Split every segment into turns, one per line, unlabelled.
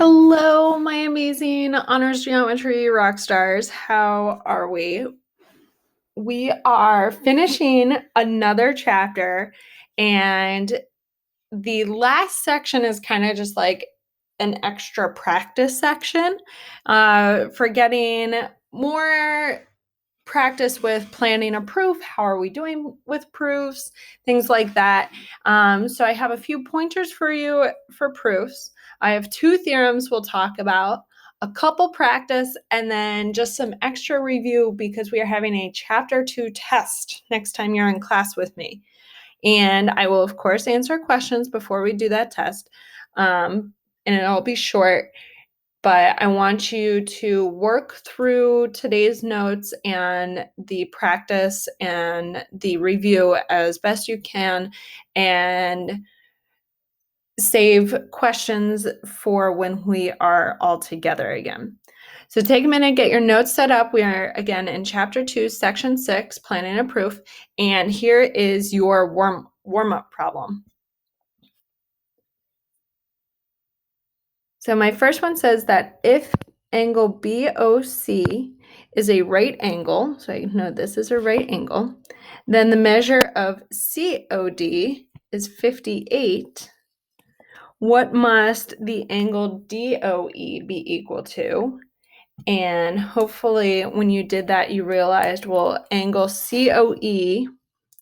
Hello, my amazing honors geometry rock stars. How are we? We are finishing another chapter, and the last section is kind of just like an extra practice section for getting more practice with planning a proof. How are we doing with proofs? Things like that. So I have a few pointers for you for proofs. I have two theorems we'll talk about, a couple practice, and then just some extra review because we are having a chapter 2 test next time you're in class with me. And I will, of course, answer questions before we do that test. And it'll be short. But I want you to work through today's notes and the practice and the review as best you can and save questions for when we are all together again. So take a minute, get your notes set up. We are again in chapter 2, section 6, planning a proof. And here is your warm-up problem. So my first one says that if angle BOC is a right angle, so I know this is a right angle, then the measure of COD is 58. What must the angle DOE be equal to? And hopefully when you did that, you realized, well, angle COE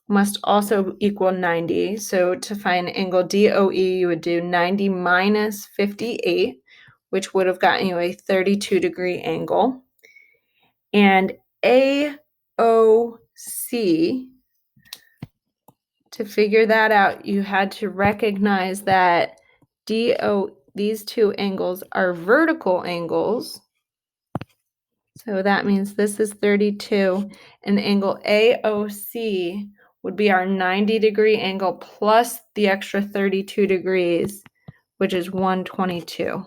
must also equal 90. So to find angle DOE, you would do 90 minus 58, which would have gotten you a 32-degree angle. And AOC, to figure that out, you had to recognize that these two angles are vertical angles. So that means this is 32, and angle AOC would be our 90-degree angle plus the extra 32 degrees, which is 122.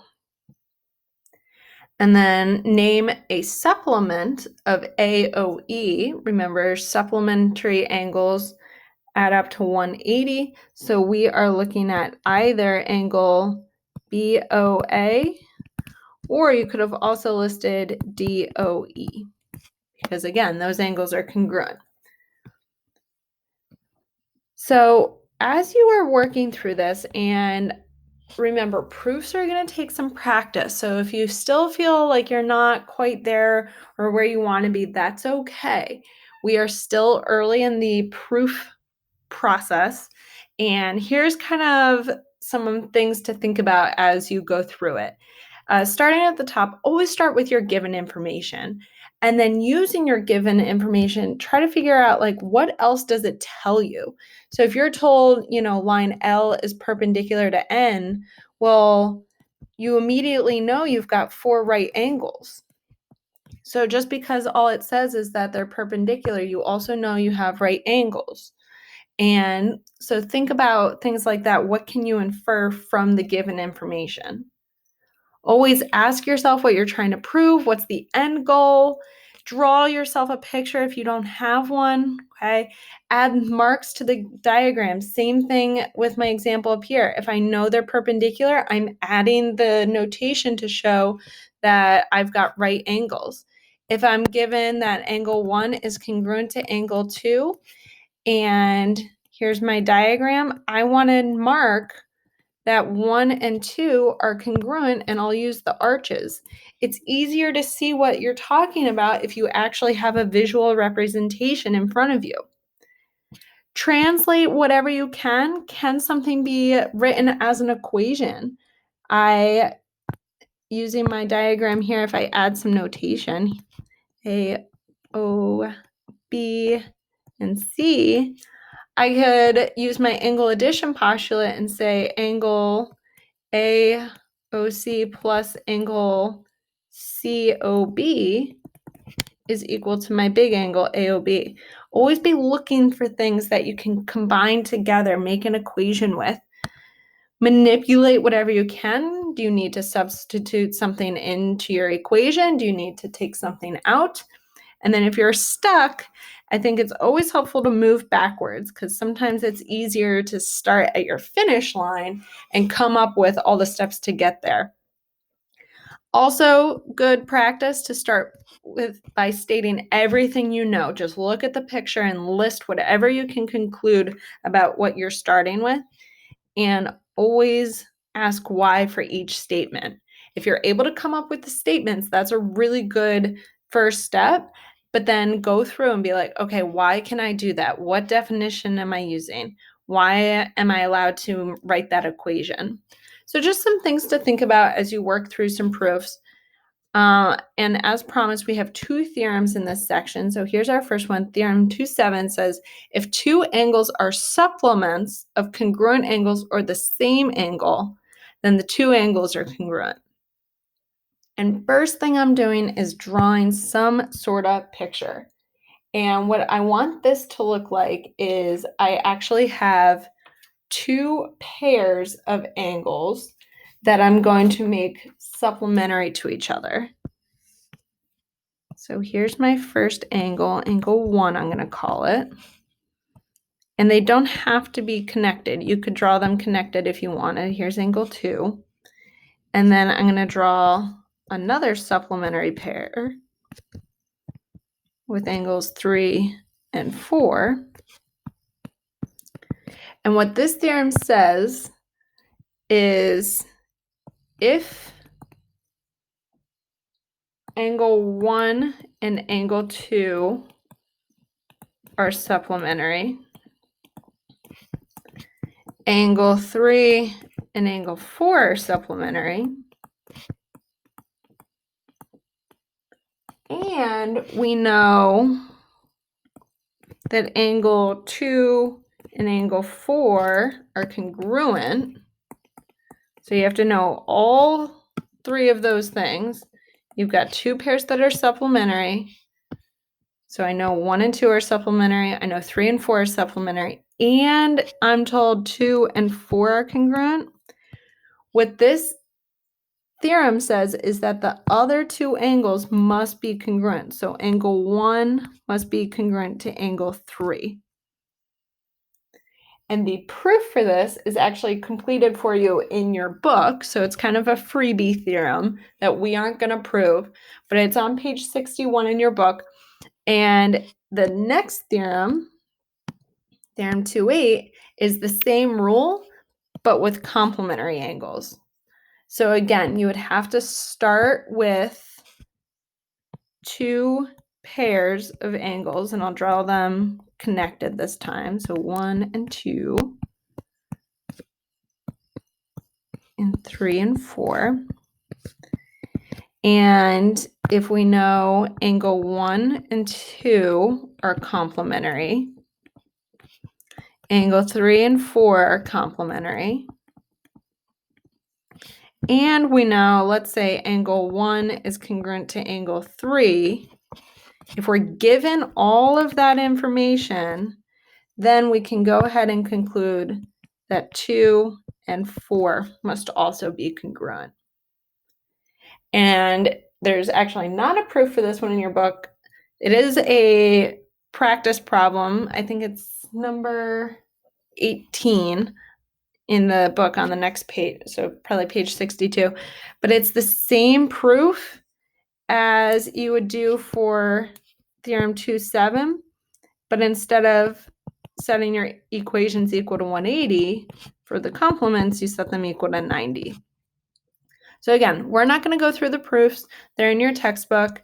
And then name a supplement of AOE. Remember, supplementary angles add up to 180. So we are looking at either angle BOA, or you could have also listed DOE, because again, those angles are congruent. So as you are working through this, and remember, proofs are going to take some practice. So if you still feel like you're not quite there or where you want to be, that's okay. We are still early in the proof process. And here's kind of some things to think about as you go through it. Starting at the top, always start with your given information. And then using your given information, try to figure out like what else does it tell you? So if you're told, line L is perpendicular to N, well, you immediately know you've got 4 right angles. So just because all it says is that they're perpendicular, you also know you have right angles. And so think about things like that. What can you infer from the given information? Always ask yourself what you're trying to prove. What's the end goal? Draw yourself a picture if you don't have one, okay? Add marks to the diagram. Same thing with my example up here. If I know they're perpendicular, I'm adding the notation to show that I've got right angles. If I'm given that angle 1 is congruent to angle 2, and here's my diagram, I want to mark that 1 and 2 are congruent, and I'll use the arches. It's easier to see what you're talking about if you actually have a visual representation in front of you. Translate whatever you can. Can something be written as an equation? Using my diagram here, if I add some notation, A, O, B, and C, I could use my angle addition postulate and say angle AOC plus angle COB is equal to my big angle AOB. Always be looking for things that you can combine together, make an equation with. Manipulate whatever you can. Do you need to substitute something into your equation? Do you need to take something out? And then if you're stuck, I think it's always helpful to move backwards, because sometimes it's easier to start at your finish line and come up with all the steps to get there. Also, good practice to start with by stating everything you know. Just look at the picture and list whatever you can conclude about what you're starting with, and always ask why for each statement. If you're able to come up with the statements, that's a really good first step. But then go through and be like, okay, why can I do that? What definition am I using? Why am I allowed to write that equation? So just some things to think about as you work through some proofs. And as promised, we have two theorems in this section. So here's our first one. Theorem 2.7 says, if two angles are supplements of congruent angles or the same angle, then the two angles are congruent. And first thing I'm doing is drawing some sort of picture. And what I want this to look like is I actually have two pairs of angles that I'm going to make supplementary to each other. So here's my first angle, angle 1, I'm going to call it. And they don't have to be connected. You could draw them connected if you wanted. Here's angle 2. And then I'm going to draw another supplementary pair with angles 3 and 4. And what this theorem says is if angle 1 and angle 2 are supplementary, angle 3 and angle 4 are supplementary, and we know that angle 2 and angle 4 are congruent. So you have to know all three of those things. You've got two pairs that are supplementary. So I know 1 and 2 are supplementary. I know 3 and 4 are supplementary. And I'm told 2 and 4 are congruent. What this theorem says is that the other two angles must be congruent. So angle 1 must be congruent to angle 3. And the proof for this is actually completed for you in your book. So it's kind of a freebie theorem that we aren't going to prove, but it's on page 61 in your book. And the next theorem, theorem 2.8, is the same rule, but with complementary angles. So again, you would have to start with two pairs of angles, and I'll draw them connected this time. So 1 and 2. And 3 and 4. And if we know angle 1 and 2 are complementary, angle 3 and 4 are complementary, and we know, let's say angle 1 is congruent to angle 3, if we're given all of that information, then we can go ahead and conclude that 2 and 4 must also be congruent. And there's actually not a proof for this one in your book. It is a practice problem. I think it's number 18 in the book on the next page, so probably page 62. But it's the same proof as you would do for theorem 2.7, but instead of setting your equations equal to 180 for the complements, you set them equal to 90. So again, we're not going to go through the proofs. They're in your textbook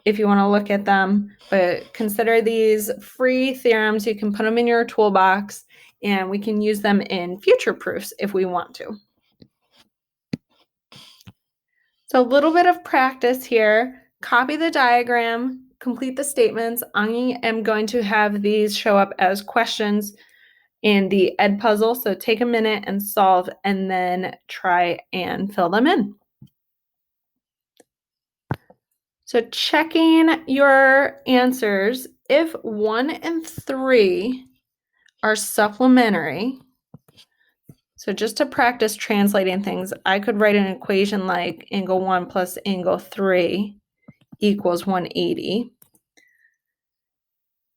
if you want to look at them, but consider these free theorems. You can put them in your toolbox, and we can use them in future proofs if we want to. So a little bit of practice here. Copy the diagram, complete the statements. I am going to have these show up as questions in the Edpuzzle. So take a minute and solve, and then try and fill them in. So checking your answers, if 1 and 3 are supplementary, so just to practice translating things, I could write an equation like angle 1 plus angle 3 equals 180.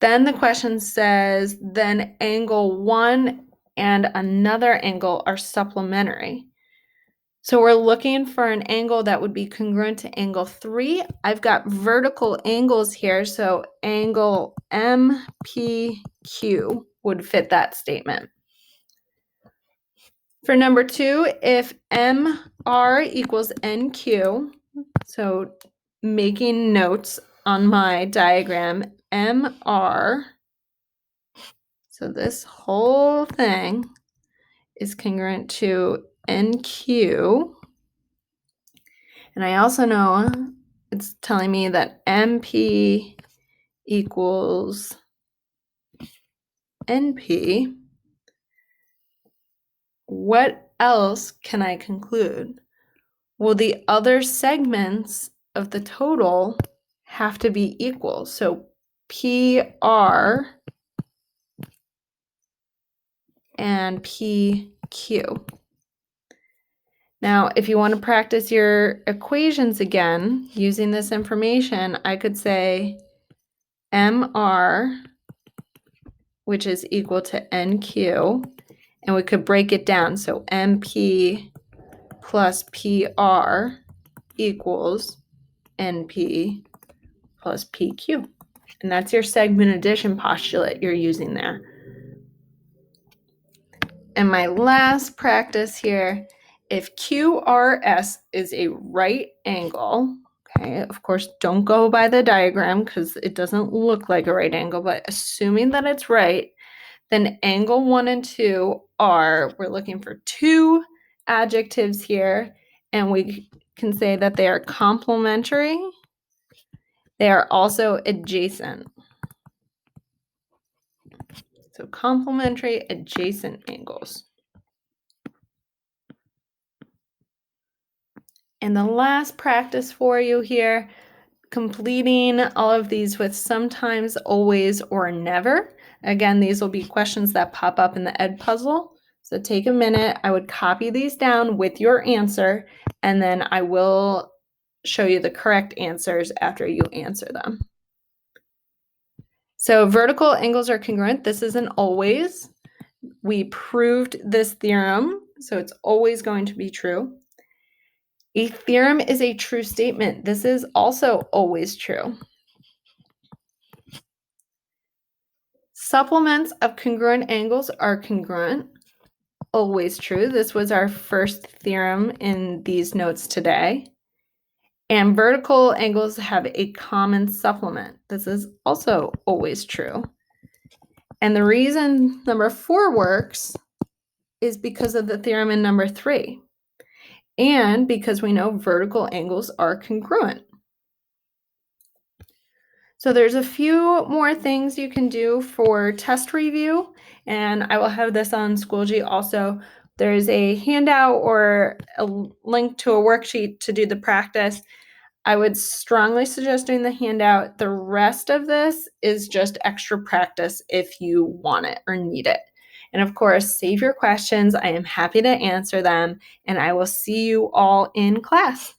Then the question says, then angle 1 and another angle are supplementary. So we're looking for an angle that would be congruent to angle 3. I've got vertical angles here, so angle MPQ would fit that statement. For number 2, if MR equals NQ, so making notes on my diagram, MR, so this whole thing is congruent to NQ. And I also know it's telling me that MP equals NP. What else can I conclude? Well, the other segments of the total have to be equal. So PR and PQ. Now, if you want to practice your equations again using this information, I could say MR, which is equal to NQ, and we could break it down. So MP plus PR equals NP plus PQ. And that's your segment addition postulate you're using there. And my last practice here, if QRS is a right angle, okay, of course, don't go by the diagram because it doesn't look like a right angle, but assuming that it's right, then angle 1 and 2 are, we're looking for 2 adjectives here, and we can say that they are complementary. They are also adjacent. So complementary adjacent angles. And the last practice for you here, completing all of these with sometimes, always, or never. Again, these will be questions that pop up in the Edpuzzle. So take a minute. I would copy these down with your answer, and then I will show you the correct answers after you answer them. So vertical angles are congruent. This is an always. We proved this theorem, so it's always going to be true. A theorem is a true statement. This is also always true. Supplements of congruent angles are congruent. Always true. This was our first theorem in these notes today. And vertical angles have a common supplement. This is also always true. And the reason number 4 works is because of the theorem in number 3. And because we know vertical angles are congruent. So there's a few more things you can do for test review, and I will have this on Schoology also. There's a handout or a link to a worksheet to do the practice. I would strongly suggest doing the handout. The rest of this is just extra practice if you want it or need it. And of course, save your questions. I am happy to answer them, and I will see you all in class.